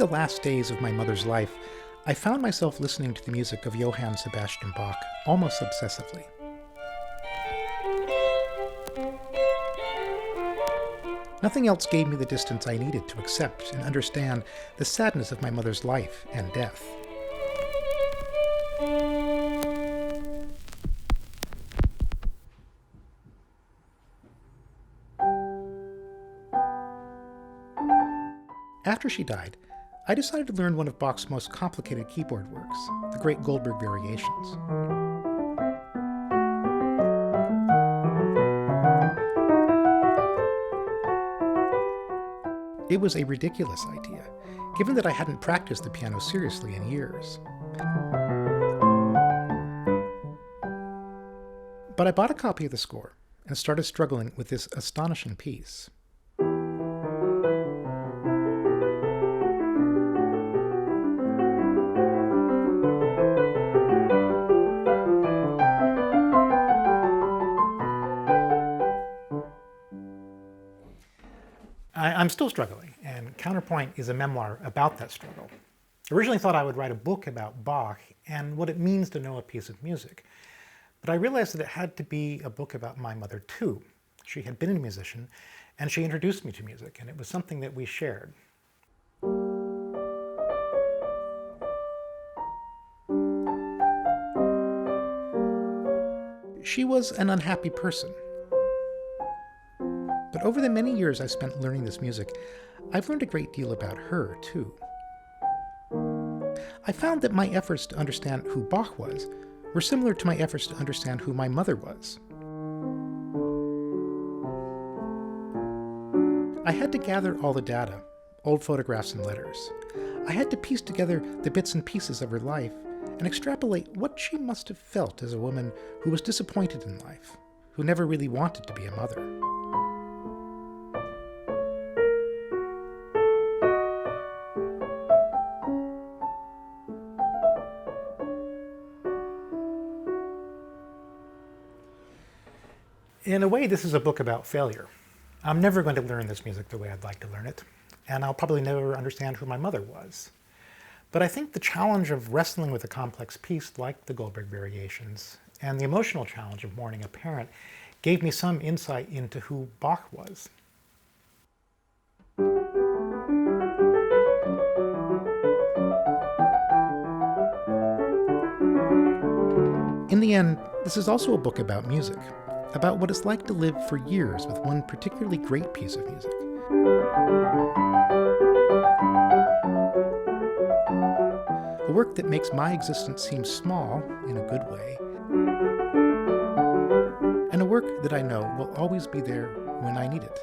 the last days of my mother's life, I found myself listening to the music of Johann Sebastian Bach almost obsessively. Nothing else gave me the distance I needed to accept and understand the sadness of my mother's life and death. After she died, I decided to learn one of Bach's most complicated keyboard works, the great Goldberg Variations. It was a ridiculous idea, given that I hadn't practiced the piano seriously in years. But I bought a copy of the score and started struggling with this astonishing piece. I'm still struggling, and Counterpoint is a memoir about that struggle. I originally thought I would write a book about Bach and what it means to know a piece of music, but I realized that it had to be a book about my mother too. She had been a musician, and she introduced me to music, and it was something that we shared. She was an unhappy person. But over the many years I spent learning this music, I've learned a great deal about her, too. I found that my efforts to understand who Bach was were similar to my efforts to understand who my mother was. I had to gather all the data, old photographs and letters. I had to piece together the bits and pieces of her life and extrapolate what she must have felt as a woman who was disappointed in life, who never really wanted to be a mother. In a way, this is a book about failure. I'm never going to learn this music the way I'd like to learn it, and I'll probably never understand who my mother was. But I think the challenge of wrestling with a complex piece like the Goldberg Variations and the emotional challenge of mourning a parent gave me some insight into who Bach was. In the end, this is also a book about music, about what it's like to live for years with one particularly great piece of music. A work that makes my existence seem small, in a good way, and a work that I know will always be there when I need it.